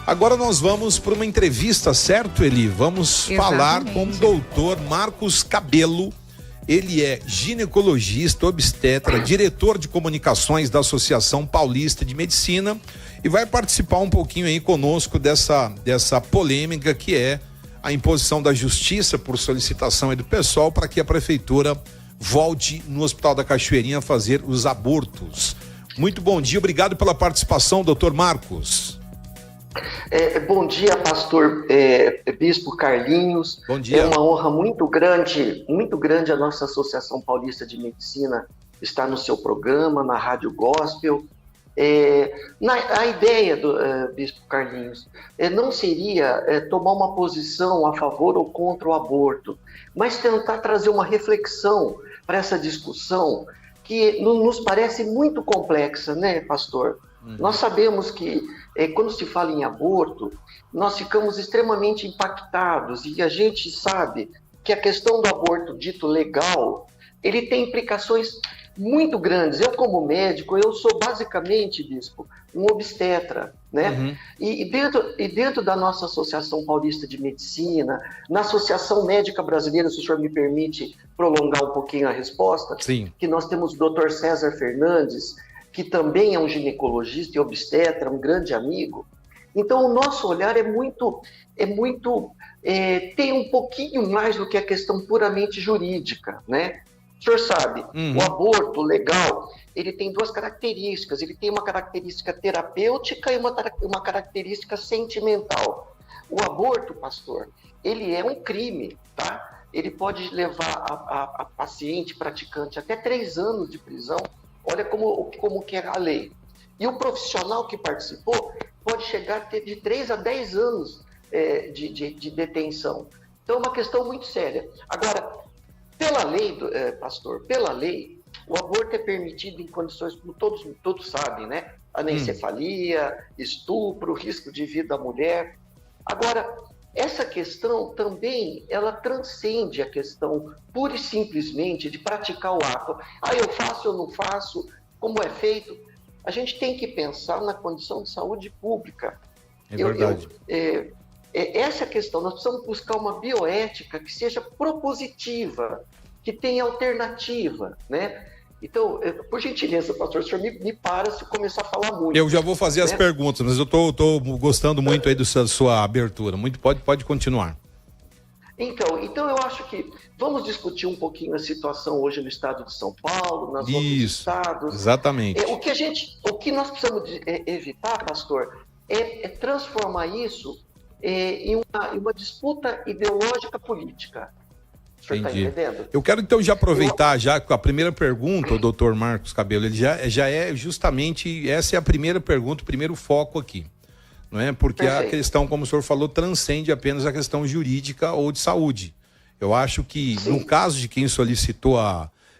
Agora nós vamos para uma entrevista, certo, Eli? Vamos falar com o doutor Marcos Cabello. Ele é ginecologista, obstetra, diretor de comunicações da Associação Paulista de Medicina e vai participar um pouquinho aí conosco dessa polêmica que é a imposição da justiça por solicitação aí do pessoal para que a prefeitura volte no Hospital da Cachoeirinha a fazer os abortos. Muito bom dia, obrigado pela participação, doutor Marcos. Bom dia, pastor Bispo Carlinhos. Bom dia. É uma honra muito grande a nossa Associação Paulista de Medicina estar no seu programa, na Rádio Gospel. A ideia do Bispo Carlinhos não seria tomar uma posição a favor ou contra o aborto, mas tentar trazer uma reflexão para essa discussão que nos parece muito complexa, né, pastor? Nós sabemos que quando se fala em aborto, nós ficamos extremamente impactados e a gente sabe que a questão do aborto dito legal, ele tem implicações muito grandes. Eu, como médico, eu sou basicamente, Bispo, um obstetra, né? Uhum. E dentro da nossa Associação Paulista de Medicina, na Associação Médica Brasileira, se o senhor me permite prolongar um pouquinho a resposta, sim, que nós temos o Dr. César Fernandes, que também é um ginecologista e obstetra, um grande amigo. Então, o nosso olhar tem um pouquinho mais do que a questão puramente jurídica, né? O senhor sabe, o aborto legal, ele tem duas características. Ele tem uma característica terapêutica e uma característica sentimental. O aborto, pastor, ele é um crime, tá? Ele pode levar a paciente praticante até 3 anos de prisão. Olha como que é a lei. E o profissional que participou pode chegar a ter de 3 a 10 anos de detenção. Então, é uma questão muito séria. Agora, pela lei, pastor, pela lei, o aborto é permitido em condições, como todos sabem, né? Anencefalia, estupro, risco de vida da mulher. Agora, essa questão também, ela transcende a questão pura e simplesmente de praticar o ato. Eu faço, eu não faço, como é feito? A gente tem que pensar na condição de saúde pública. É verdade. Essa questão, nós precisamos buscar uma bioética que seja propositiva, que tenha alternativa, né? Então, por gentileza, pastor, o senhor me para se eu começar a falar muito. Eu já vou fazer as perguntas, mas eu tô gostando muito aí da sua abertura. Pode continuar. Então, eu acho que vamos discutir um pouquinho a situação hoje no estado de São Paulo, nas outros estados. Exatamente. O que nós precisamos evitar, pastor, é transformar isso em uma disputa ideológica política. O senhor está entendendo? Eu quero então já aproveitar já com a primeira pergunta, o doutor Marcos Cabello, ele já é justamente, essa é a primeira pergunta, o primeiro foco aqui, não é? Porque perfeito. A questão, como o senhor falou, transcende apenas a questão jurídica ou de saúde. Eu acho que sim, no caso de quem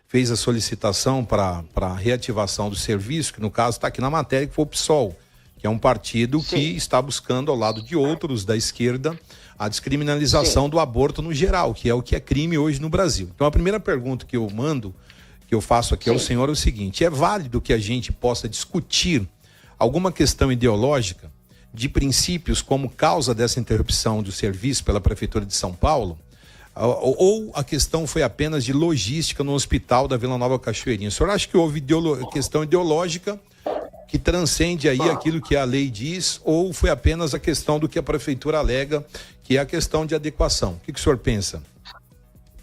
fez a solicitação para reativação do serviço, que no caso está aqui na matéria, que foi o PSOL, que é um partido sim, que está buscando ao lado de outros da esquerda a descriminalização sim, do aborto no geral, que é o que é crime hoje no Brasil. Então a primeira pergunta que eu faço aqui sim, ao senhor é o seguinte: é válido que a gente possa discutir alguma questão ideológica de princípios como causa dessa interrupção do serviço pela Prefeitura de São Paulo? Ou a questão foi apenas de logística no hospital da Vila Nova Cachoeirinha? O senhor acha que houve questão ideológica que transcende aí aquilo que a lei diz, ou foi apenas a questão do que a prefeitura alega, que é a questão de adequação? O que o senhor pensa?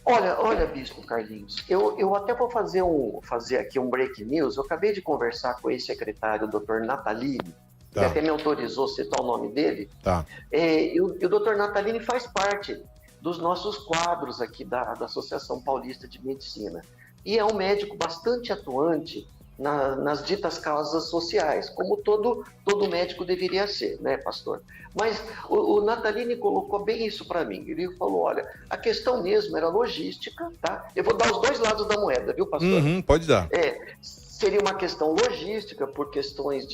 Olha, Bispo Carlinhos, eu até vou fazer aqui um break news. Eu acabei de conversar com o ex-secretário, o Dr. Natalini, que até me autorizou a citar o nome dele. Tá. E o Dr. Natalini faz parte dos nossos quadros aqui da Associação Paulista de Medicina. E é um médico bastante atuante nas ditas causas sociais, como todo médico deveria ser, né, pastor? Mas o Natalini colocou bem isso para mim. Ele falou, olha, a questão mesmo era logística, tá? Eu vou dar os dois lados da moeda, viu, pastor? Pode dar. Seria uma questão logística, por questões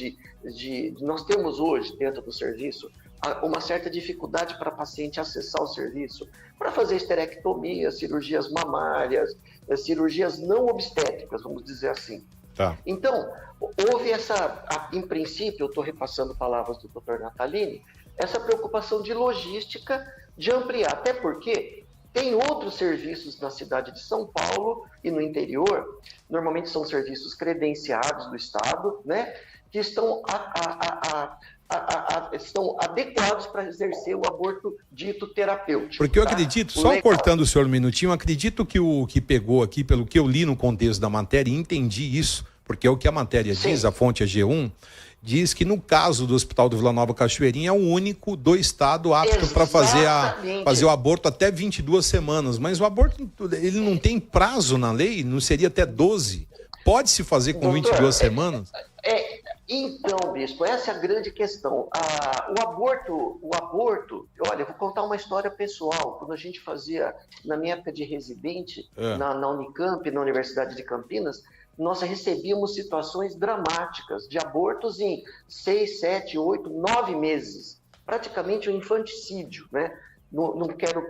nós temos hoje, dentro do serviço, uma certa dificuldade para a paciente acessar o serviço, para fazer esterectomia, cirurgias mamárias, cirurgias não obstétricas, vamos dizer assim. Tá. Então, houve em princípio, eu estou repassando palavras do Dr. Natalini, essa preocupação de logística, de ampliar, até porque tem outros serviços na cidade de São Paulo e no interior, normalmente são serviços credenciados do Estado, né, que estão adequados para exercer o aborto dito terapêutico. Porque eu acredito, só cortando o senhor um minutinho, acredito que o que pegou aqui, pelo que eu li no contexto da matéria, e entendi isso, porque é o que a matéria diz, a fonte é G1, diz que no caso do Hospital do Vila Nova Cachoeirinha é o único do estado apto para fazer o aborto até 22 semanas. Mas o aborto, ele não tem prazo na lei? Não seria até 12? Pode-se fazer com 22 semanas? Então, bispo, essa é a grande questão. O aborto, olha, eu vou contar uma história pessoal. Quando a gente fazia, na minha época de residente, na Unicamp, na Universidade de Campinas, nós recebíamos situações dramáticas de abortos em 6, 7, 8, 9 meses. Praticamente um infanticídio, né? Não quero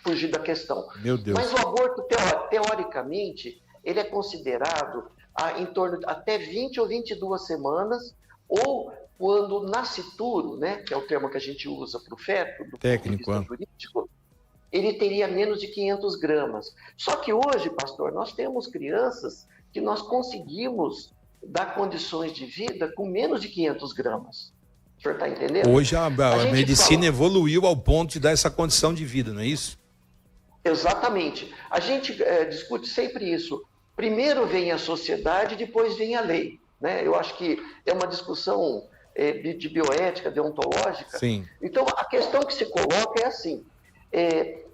fugir da questão. Meu Deus. Mas o aborto, teoricamente, ele é considerado em torno de até 20 ou 22 semanas, ou quando nascituro, né, que é o termo que a gente usa para o feto, do técnico, ponto de vista jurídico, ele teria menos de 500 gramas. Só que hoje, pastor, nós temos crianças que nós conseguimos dar condições de vida com menos de 500 gramas. O senhor está entendendo? Hoje a medicina evoluiu ao ponto de dar essa condição de vida, não é isso? Exatamente. A gente discute sempre isso. Primeiro vem a sociedade, depois vem a lei, né? Eu acho que é uma discussão de bioética, deontológica. Sim. Então, a questão que se coloca é assim,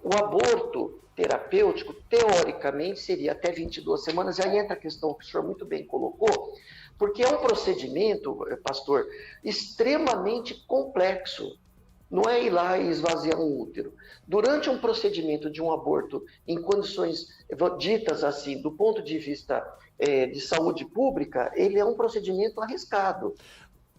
o aborto terapêutico, teoricamente, seria até 22 semanas, e aí entra a questão que o senhor muito bem colocou, porque é um procedimento, pastor, extremamente complexo. Não é ir lá e esvaziar um útero. Durante um procedimento de um aborto em condições ditas assim, do ponto de vista de saúde pública, ele é um procedimento arriscado,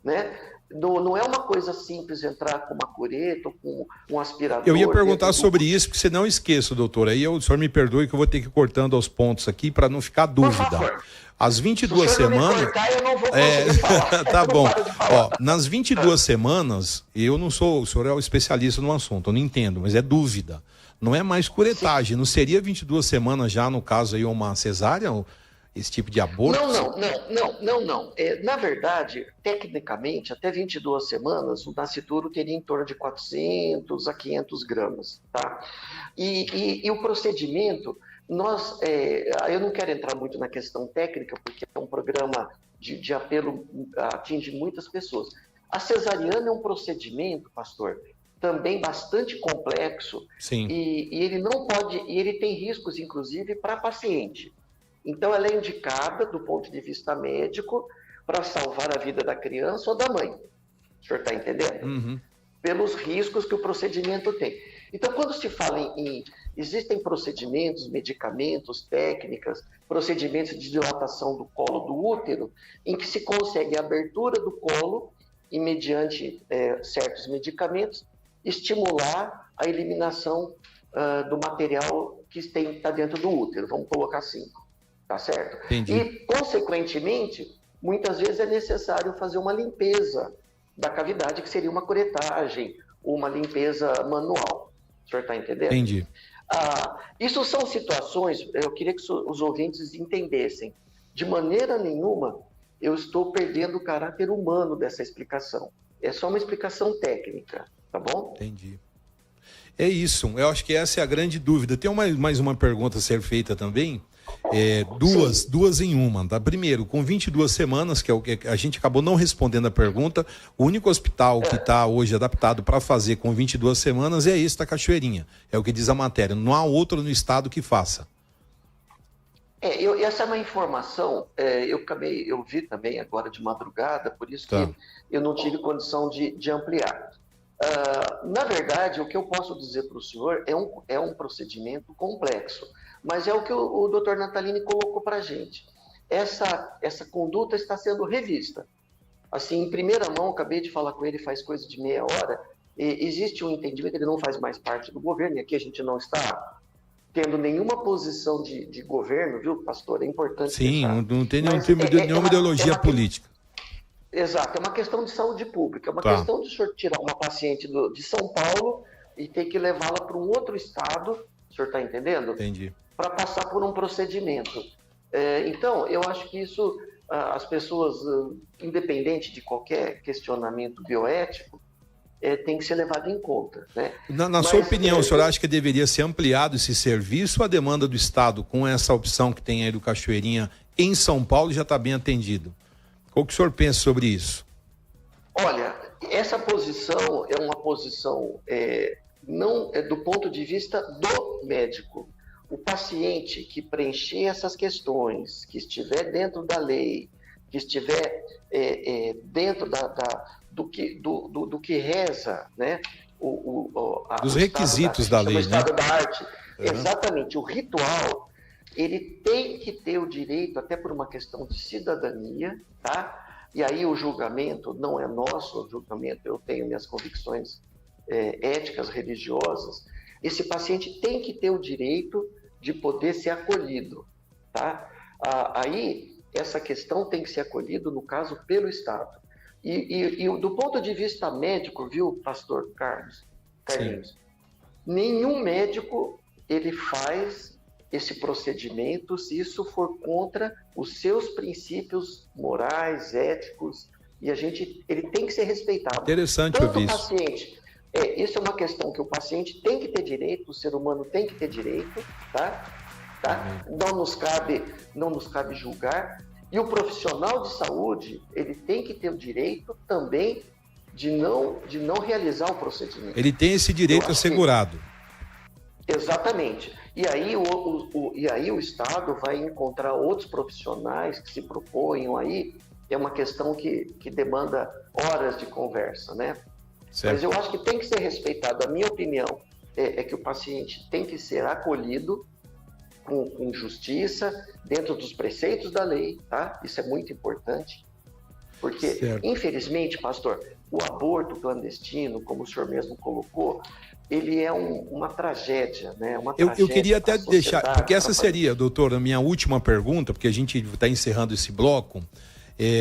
né? Não é uma coisa simples entrar com uma cureta ou com um aspirador. Eu ia perguntar sobre isso, porque você não esqueça, doutor. Aí o senhor me perdoe que eu vou ter que ir cortando aos pontos aqui para não ficar dúvida. As 22 semanas. Se o senhor não me cortar, eu não vou conseguir falar. Tá bom. Ó, nas 22 semanas, eu não sou, o senhor é o especialista no assunto, eu não entendo, mas é dúvida. Não é mais curetagem, não seria 22 semanas já, no caso aí, uma cesárea, esse tipo de aborto? Não. Na verdade, tecnicamente, até 22 semanas, o nascituro teria em torno de 400 a 500 gramas, tá? E o procedimento, eu não quero entrar muito na questão técnica, porque é um programa de apelo, atinge muitas pessoas. A cesariana é um procedimento, pastor, também bastante complexo. Sim. E ele não pode, e ele tem riscos, inclusive, para paciente. Então, ela é indicada, do ponto de vista médico, para salvar a vida da criança ou da mãe. O senhor está entendendo? Uhum. Pelos riscos que o procedimento tem. Então, quando se fala existem procedimentos, medicamentos, técnicas, procedimentos de dilatação do colo do útero, em que se consegue a abertura do colo e, mediante certos medicamentos, estimular a eliminação do material que está dentro do útero, vamos colocar assim. Tá certo? Entendi. E, consequentemente, muitas vezes é necessário fazer uma limpeza da cavidade, que seria uma curetagem, uma limpeza manual. O senhor está entendendo? Entendi. Isso são situações, eu queria que os ouvintes entendessem. De maneira nenhuma, eu estou perdendo o caráter humano dessa explicação. É só uma explicação técnica, tá bom? Entendi. É isso, eu acho que essa é a grande dúvida. Tem mais uma pergunta a ser feita também. Duas em uma, tá? Primeiro, com 22 semanas, que é o que a gente acabou não respondendo a pergunta, o único hospital que está hoje adaptado para fazer com 22 semanas é esse da Cachoeirinha, é o que diz a matéria, não há outro no estado que faça. Essa é uma informação, eu vi também agora de madrugada, por isso que eu não tive condição de ampliar. Na verdade, o que eu posso dizer para o senhor é um procedimento complexo, mas é o que o doutor Natalini colocou para a gente. Essa conduta está sendo revista. Assim, em primeira mão, acabei de falar com ele faz coisa de meia hora, existe um entendimento, ele não faz mais parte do governo, e aqui a gente não está tendo nenhuma posição de governo, viu, pastor? É importante. Sim, não tem nenhuma ideologia política. Exato, é uma questão de saúde pública, é uma questão de o senhor tirar uma paciente de São Paulo e ter que levá-la para um outro estado, o senhor está entendendo? Entendi. Para passar por um procedimento. Então, eu acho que isso, as pessoas, independente de qualquer questionamento bioético, tem que ser levado em conta, né? Na sua opinião, o senhor acha que deveria ser ampliado esse serviço ou a demanda do Estado, com essa opção que tem aí do Cachoeirinha em São Paulo, já está bem atendido? O que o senhor pensa sobre isso? Olha, essa posição é uma posição não do ponto de vista do médico. O paciente que preencher essas questões, que estiver dentro da lei, que estiver dentro do que reza, né? Dos requisitos da lei, o estado né? da arte. Exatamente, o ritual, ele tem que ter o direito, até por uma questão de cidadania, tá? E aí o julgamento não é nosso, o julgamento, eu tenho minhas convicções éticas, religiosas. Esse paciente tem que ter o direito de poder ser acolhido, tá? Aí, essa questão tem que ser acolhida, no caso, pelo Estado. E do ponto de vista médico, viu, pastor Carlinhos? Nenhum médico, ele faz esse procedimento se isso for contra os seus princípios morais, éticos, e ele tem que ser respeitado. Interessante ouvir isso. Paciente, isso é uma questão que o paciente tem que ter direito, o ser humano tem que ter direito, tá? Não nos cabe julgar. E o profissional de saúde, ele tem que ter o direito também de não realizar o procedimento. Ele tem esse direito assegurado. Exatamente. E aí o Estado vai encontrar outros profissionais que se proponham aí. É uma questão que demanda horas de conversa, né? Certo. Mas eu acho que tem que ser respeitado. A minha opinião é que o paciente tem que ser acolhido com justiça, dentro dos preceitos da lei, tá? Isso é muito importante. Porque, infelizmente, pastor, o aborto clandestino, como o senhor mesmo colocou, ele é uma tragédia, né? Eu queria até deixar, porque essa seria, doutor, a minha última pergunta, porque a gente está encerrando esse bloco,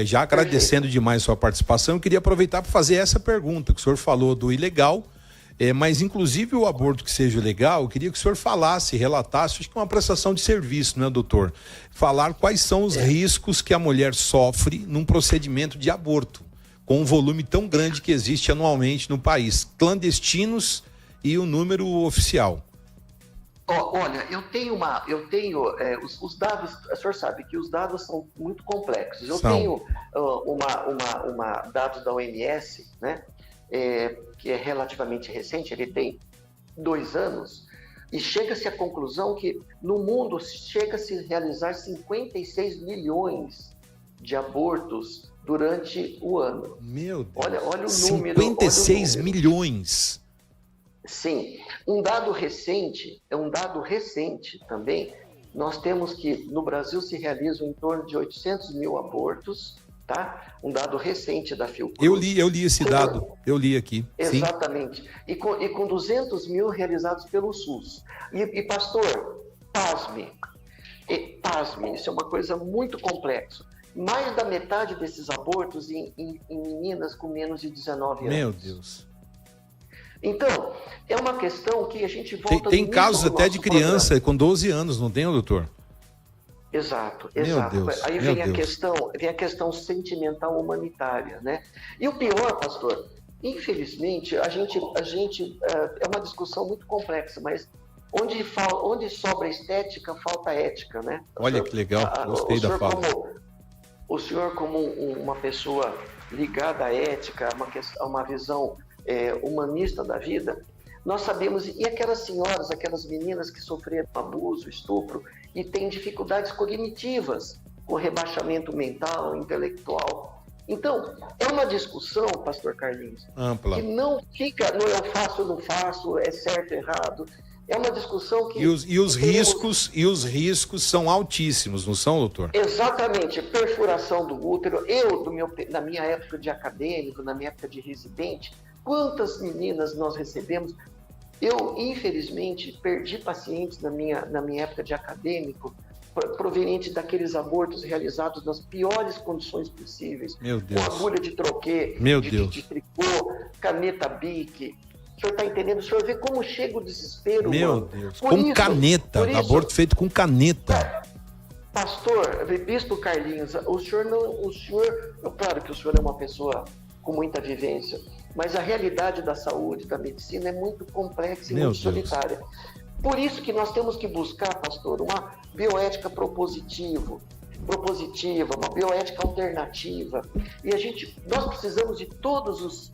já agradecendo demais a sua participação, eu queria aproveitar para fazer essa pergunta, que o senhor falou do ilegal, mas inclusive o aborto que seja legal, eu queria que o senhor falasse, relatasse, acho que é uma prestação de serviço, né, doutor? Falar quais são os riscos que a mulher sofre num procedimento de aborto, com um volume tão grande que existe anualmente no país, clandestinos e o número oficial. Olha, eu tenho os dados, o senhor sabe que os dados são muito complexos. Eu tenho dados da OMS, né? Que é relativamente recente, ele tem 2 anos, e chega-se à conclusão que no mundo chega-se a realizar 56 milhões de abortos durante o ano. Meu Deus, olha o número. 56 milhões. Sim, um dado recente também, nós temos que no Brasil se realizam em torno de 800 mil abortos, tá? Um dado recente da Fiocruz. Eu li esse dado, eu li aqui. Exatamente. Sim. E com 200 mil realizados pelo SUS. E pastor, pasme, isso é uma coisa muito complexa. Mais da metade desses abortos em meninas com menos de 19 anos. Meu Deus. Então, é uma questão que a gente volta... Tem casos até de criança com 12 anos, não tem, doutor? Exato. Meu Deus, aí vem a questão sentimental humanitária, né? E o pior, pastor, infelizmente, a gente é uma discussão muito complexa, mas onde sobra estética, falta ética, né? Olha que legal, gostei da fala. O senhor, como uma pessoa ligada à ética, a uma visão humanista da vida, nós sabemos, e aquelas senhoras, aquelas meninas que sofreram abuso, estupro, e têm dificuldades cognitivas, com rebaixamento mental, intelectual. Então, é uma discussão, pastor Carlinhos, ampla, que não fica no eu faço, não faço, é certo, errado. É uma discussão que... E os riscos são altíssimos, não são, doutor? Exatamente. Perfuração do útero. Na minha época de acadêmico, na minha época de residente, quantas meninas nós recebemos? Eu, infelizmente, perdi pacientes na minha época de acadêmico proveniente daqueles abortos realizados nas piores condições possíveis. Meu Deus. Com agulha de troquê, de tricô, caneta Bic. O senhor está entendendo? O senhor vê como chega o desespero. Meu Deus. Com caneta. Aborto feito com caneta. Pastor, bispo Carlinhos, claro que o senhor é uma pessoa com muita vivência, mas a realidade da saúde, da medicina é muito complexa e muito solitária. Por isso que nós temos que buscar, pastor, uma bioética propositiva, uma bioética alternativa. E nós precisamos de todos os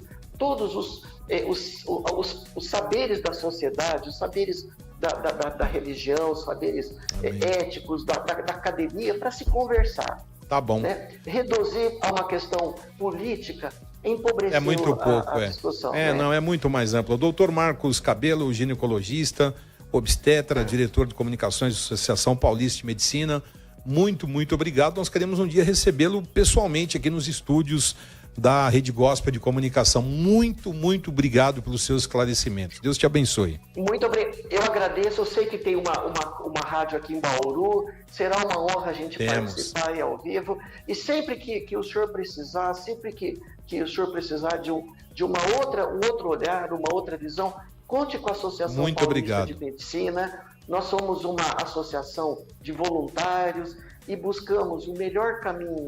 saberes da sociedade, os saberes da religião, os saberes éticos, da academia, para se conversar. Tá bom. Né? Reduzir a uma questão política empobreceu muito pouco, a discussão. Não, é muito mais amplo. O doutor Marcos Cabelo, ginecologista, obstetra, diretor de comunicações da Associação Paulista de Medicina, muito obrigado. Nós queremos um dia recebê-lo pessoalmente aqui nos estúdios da Rede Gospel de Comunicação. Muito obrigado pelos seus esclarecimentos. Deus te abençoe. Muito obrigado. Eu agradeço. Eu sei que tem uma rádio aqui em Bauru. Será uma honra a gente participar aí ao vivo. E sempre que o senhor precisar, sempre que o senhor precisar de um outro olhar, uma outra visão, conte com a Associação Paulista de Medicina. Nós somos uma associação de voluntários e buscamos o melhor caminho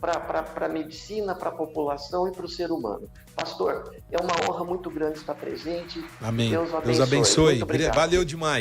para a medicina, para a população e para o ser humano. Pastor, é uma honra muito grande estar presente. Amém. Deus abençoe. Deus abençoe. Valeu demais.